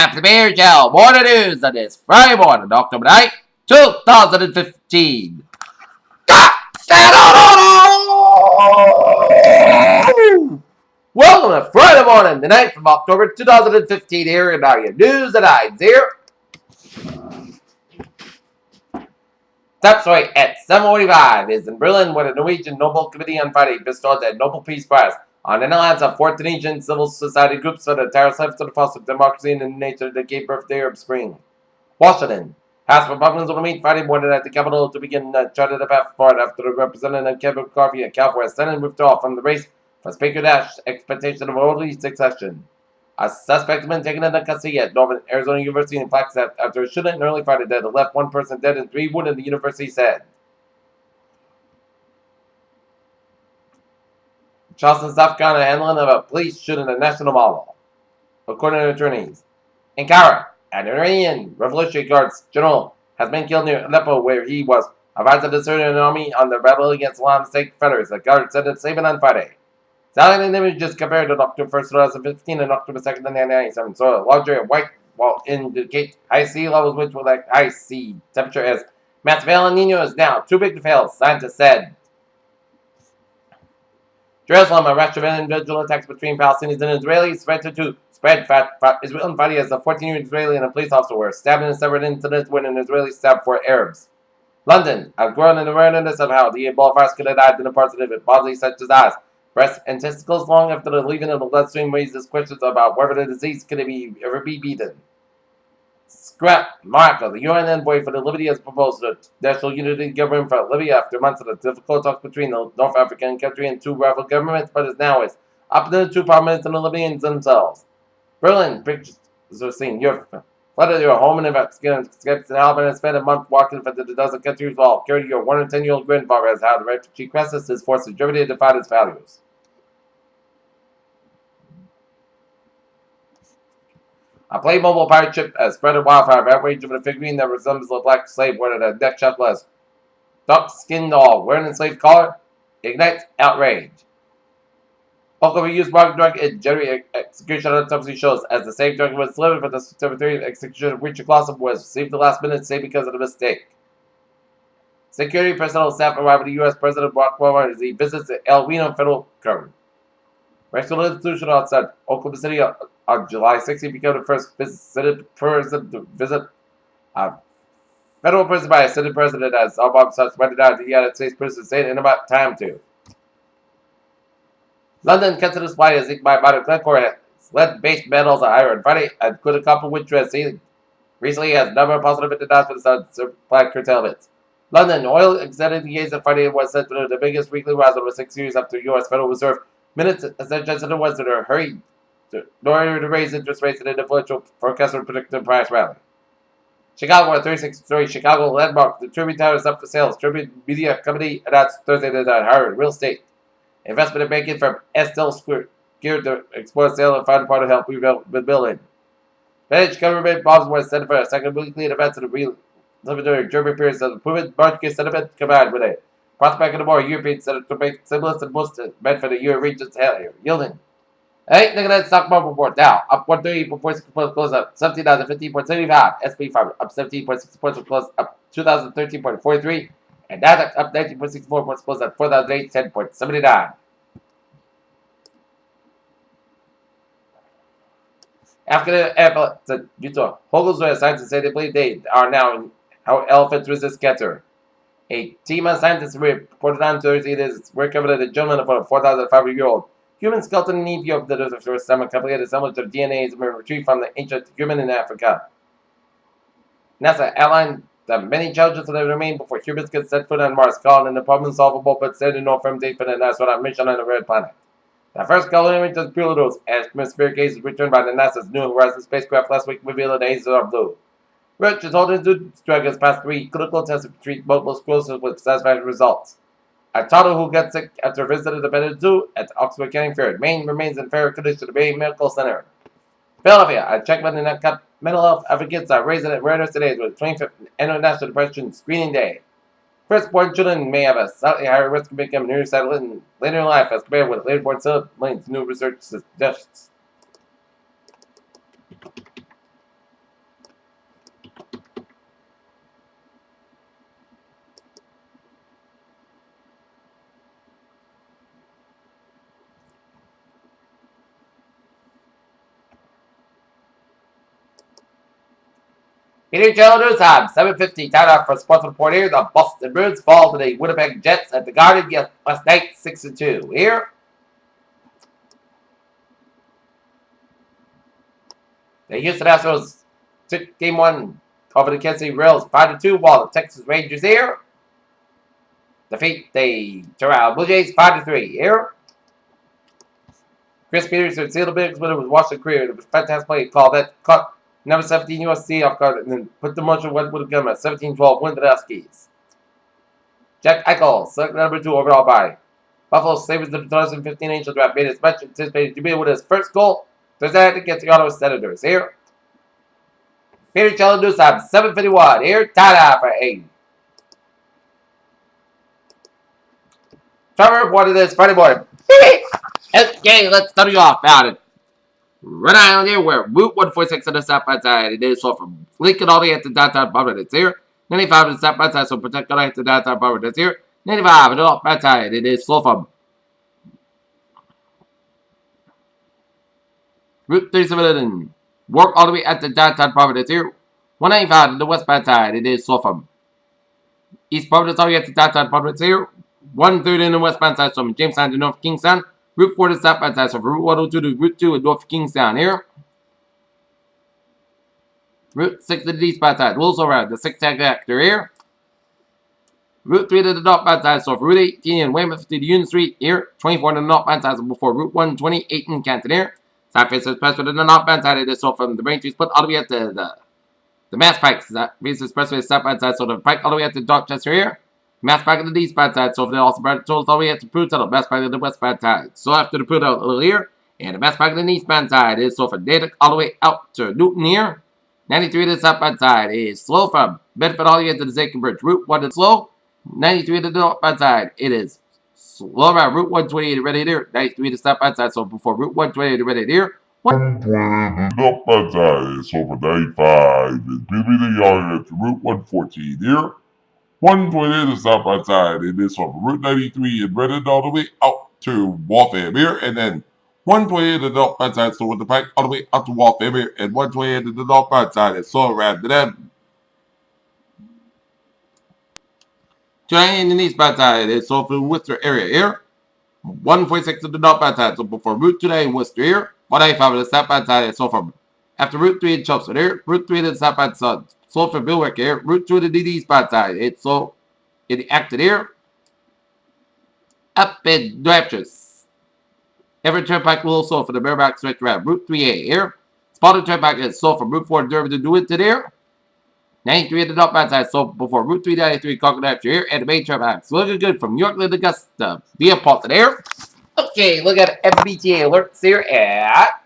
After the Beer Show, morning news on this Friday morning, October 9th, 2015. Welcome to Friday morning, the 9th of October 2015 here, and now your news at 9-0. Top story at 7:45 is in Berlin, where the Norwegian Nobel Committee on Friday bestowed the Nobel Peace Prize on the alliance of 14 Asian civil society groups for the tireless efforts to foster democracy and the nature that gave birth to the Arab Spring. Washington. House Republicans will meet Friday morning at the Capitol to begin charting the path forward after the Representative Kevin McCarthy of California Senate withdrawal from the race for Speaker Dash's expectation of orderly succession. A suspect has been taken into custody at Northern Arizona University in Flagstaff after a shooting early Friday that left one person dead and 3 wounded, the university said. Charleston, South Carolina, handling of a police shooting a national mall, according to attorneys. Ankara, an Iranian Revolutionary Guards general, has been killed near Aleppo, where he was advised of the Syrian army on the battle against Islamic State fighters. The guard said in a statement on Friday. Salient images compared to October 1st, 2015 and October 2nd, 1997. So a larger white wall indicate high sea levels, which will like high sea temperature as massive El Nino is now too big to fail, scientists said. Jerusalem, a rash of individual attacks between Palestinians and Israelis threatened to spread Israel on Friday as a 14-year Israeli and a police officer were stabbed in a separate incident when an Israeli stabbed 4 Arabs. London, a growing awareness of how the Ebola virus could have died in a parts of bodily such as eyes, breast, and testicles long after the leaving of the bloodstream raises questions about whether the disease could ever be beaten. Scrap Marco, the UN envoy for the Libya, has proposed a national unity government for Libya after months of the difficult talks between the North African country and 2 rival governments, but is now up to the 2 parliaments and the Libyans themselves. Berlin, pictures are seen. You're flooded your home and escaped to help and spent a month walking for the dozen countries while carrying your 110-year-old grandfather as how the refugee crisis has forced Germany to define its values. A Playmobil pirate ship has spread a wildfire of outrage over the figurine that resembles a black slave wearing a neck shapeless dark-skinned doll wearing an enslaved collar ignites outrage. Local used market drug and jury execution autopsy shows as the same drug was delivered for the September 30th execution of Richard Clausen was received the last minute, say because of the mistake. Security personnel staff arrived at the U.S. President Barack Obama as he visits the El Reno Federal Court. Racial institution outside Oklahoma City on July 16th became the first president to visit a federal prison by a Senate president as Obama suspended out of the United States prison state in about time to. London cuts to display as by Glencore has led base metals are higher on Friday and could couple with recently has a number of positive announcements on supply curtailments. London oil extended the gains on Friday was set to the biggest weekly rise over 6 years after U.S. Federal Reserve minutes suggested it was in a hurry in order to raise interest rates and an influential forecaster predicted price rally. Chicago, a 36-story Chicago landmark, the Tribune Tower is up for sales. Tribune Media Company announced Thursday that it hired real estate investment and banking firm Estelle Square geared to explore sale and find a part to help rebuild the building. Spanish government bonds were set for a second weekly event to the preliminary German periods of improvement market sentiment combined with a prospect of the more European Senate to make stimulus and boost meant for the Euro region's yielding. Hey, look at that stock market report now. Up 130.46 points, close up 17,015.75. SP 5 up 17.6 points, close up 2,013.43. And Nasdaq up 19.64 points, close at 4,810.79. After the efforts at Utah, Hogan's scientists say they believe they are now in how elephants resist cancer. A team of scientists reported on Thursday that it's recovered a gentleman of a 4,500-year-old human skeleton in Ethiopia that was stomach company assemblage of DNA has been retrieved from the ancient human in Africa. NASA outlined the many challenges that remain before humans can set foot on Mars, calling it a problem-solvable but standing no firm date for the astronaut mission on the red planet. The first color image of Pluto's atmospheric haze was returned by the NASA's New Horizons spacecraft last week, revealed the hazes are blue. Research is holding to drug has passed 3 clinical tests to treat multiple sclerosis with satisfactory results. A toddler who got sick after visiting the Bennett Zoo at Oxford County Fair, Maine, remains in fair condition at the Maine Medical Center. Philadelphia, a checkman in that mental health advocates are raising awareness today with 25th International Depression Screening Day. Firstborn children may have a slightly higher risk of becoming neurosettled later in life as compared with later-born siblings, new research suggests. Peter Jello News Time, 7:50. Time out for Sports Report here. The Boston Bruins fall to the Winnipeg Jets at the Garden last night, 6-2. Here, the Houston Astros took game one over the Kansas City Royals 5-2, while the Texas Rangers here defeat the Toronto Blue Jays 5-3. Here, Chris Peterson sealed the biggest winner with Washington career. It was a fantastic play call that caught number 17 USC off guard and then put the motion would have come at 17-12 win the Huskies. Jack Eichel, select number 2 overall by Buffalo Sabres. The 2015 Angel Draft made his much anticipated debut with his first goal Thursday against the Ottawa Senators. Here, Peter Jello News Time, 7:51. Here, ta-da for 8. Trevor reported this Friday morning. Okay, let's start you off about it. Rhode Island here, where Route 146 on the south side. It is so from Lincoln all the way at the downtown Providence here. 95 on the south side, so protect all the way at the downtown Providence here. 95 on the north side. It is slow from Route 37 and work all the way at the downtown Providence here. 195 on the west side. It is slow from East Providence all the way at the downtown Providence here. 130 in the westbound side from Jamestown to North Kingstown. Route 4 to southbound side, so from Route 102 to Route 2 in North Kingstown here. Route 6 to the eastbound side, Wilson Road, the 6 tag actor here. Route 3 to the northbound side, so from Route 18 in Weymouth to the Union Street here. 24 to the northbound side, so before Route 128 in Canton here. South Face Expressway to the northbound side, it is so from the Braintree Split all the way at the Mass Pike. South Face Expressway southbound side, so the Pike all the way at the Dorchester here. Mass Pike on the eastbound side, so they also brought tolls all the way at the Pruitt Tunnel. Mass Pike on the westbound side. So after the Pruitt Tunnel here, and the Mass Pike on the eastbound side is so from Natick all the way out to Newton here. 93 to the southbound side is slow from Bedford all the way to the Zakin Bridge. Route 1 is slow. 93 to the northbound side, it is slow around Route 128 ready here. 93 to the southbound side, so before Route 128 ready here. 120 to the northbound side, so for 95 is between the yard to Route 114 here. 120 to the southbound side, it is from Route 93 and Redden all the way out to Waltham here, and then 120 to the northbound side, so with the Pike all the way out to Waltham here, and 120 to the northbound side, it's so around to them. Trying in the eastbound side, it's so from Worcester area here. 146 to the northbound side, so before Route 2 in Worcester here. 185 to the southbound side, it's so from after Route 3 in Chelmsford here. Route 3 to the southbound side, so from Billwick here. Route 2 to the eastbound side, it's so in the Acton here. Up in New Hampshire. Everett Turnpike will also for the Merrimack stretch around Route 3A here. Spalding Turnpike is so from Route 4 to Durham to Newington here. 93 at the northbound side, so before Route 393 Concord, New Hampshire here, and the main Turnpike. So looking good from Yorkland to Augusta via Paulson here. Okay, look at MBTA alerts here at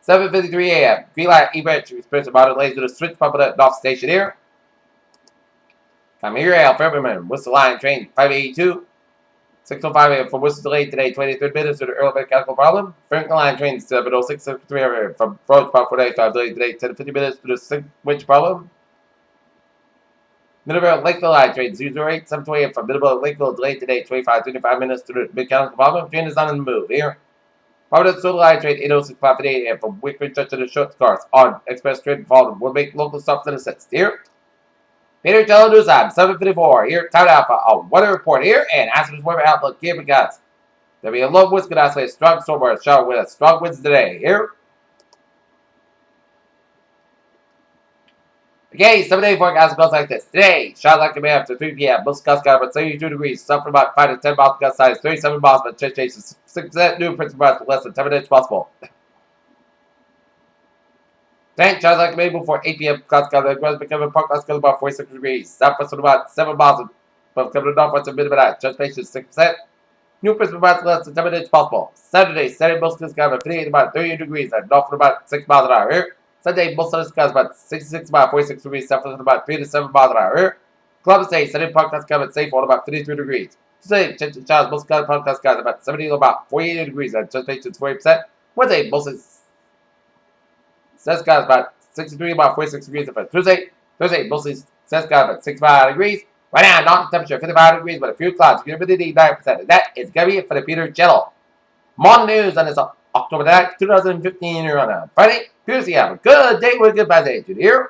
7:53 a.m. Green Line E-Branch experiencing modern delays due to switch pump at North Station here. Come here, Al Fairman, Worcester Line train 582. 6:05 a.m. from Worcester delayed today, 23 minutes due to early mechanical problem. Franklin Line train 706 from Road Park 495 delayed today, 10 to 50 minutes due to switch problem. Middleborough Lakeville Line train 008 7:20 a.m. from Middleborough Lakeville delayed today, 25 minutes due to mechanical problem. Train is on the move here. Providence Soda Line train 806 5:58 a.m. from Wickford Church to the short cars on express train following will make local stops in the sense here. Peter Jello News Time, 7:54 here. Time out for a weather report here and Aspen's weather outlook here because there'll be a low winds could oscillate strong storm or a shower with strong winds today here. Okay, 7-day forecast goes like this. Today, showers likely to be after 3 p.m. Most gusts got about 72 degrees. Some from about 5 to 10 miles gust size, 37 miles, but change 6% new principal miles with less than 10 minutes possible. Then, showers likely to be before 8 p.m. Clouds got the ground becoming park gust got about 46 degrees. Southwest with about 7 miles, but coming to northwest of midnight. Transportation 6%. New principal miles with less than 10 minutes possible. Saturday, most gusts got about 58 about 30 degrees and north from about 6 miles an hour here. Sunday, most sunny skies about 66 about 46 degrees, south with about 3 to 7 miles an hour here. Columbus Day, sunny park skies at safe on about 33 degrees. Tuesday, showers, most skies park skies about 70 to about 48 degrees and transportation 40%. Wednesday, mostly sun skies about 63 about 46 degrees. Thursday, mostly sun skies about 65 degrees. Right now, not temperature 55 degrees, but a few clouds, humidity 9%. And that is going to be it for the Peter Jello Morning news on this October 9th, 2015 here on Friday. Here's have a good day with a good bad day. Did you hear?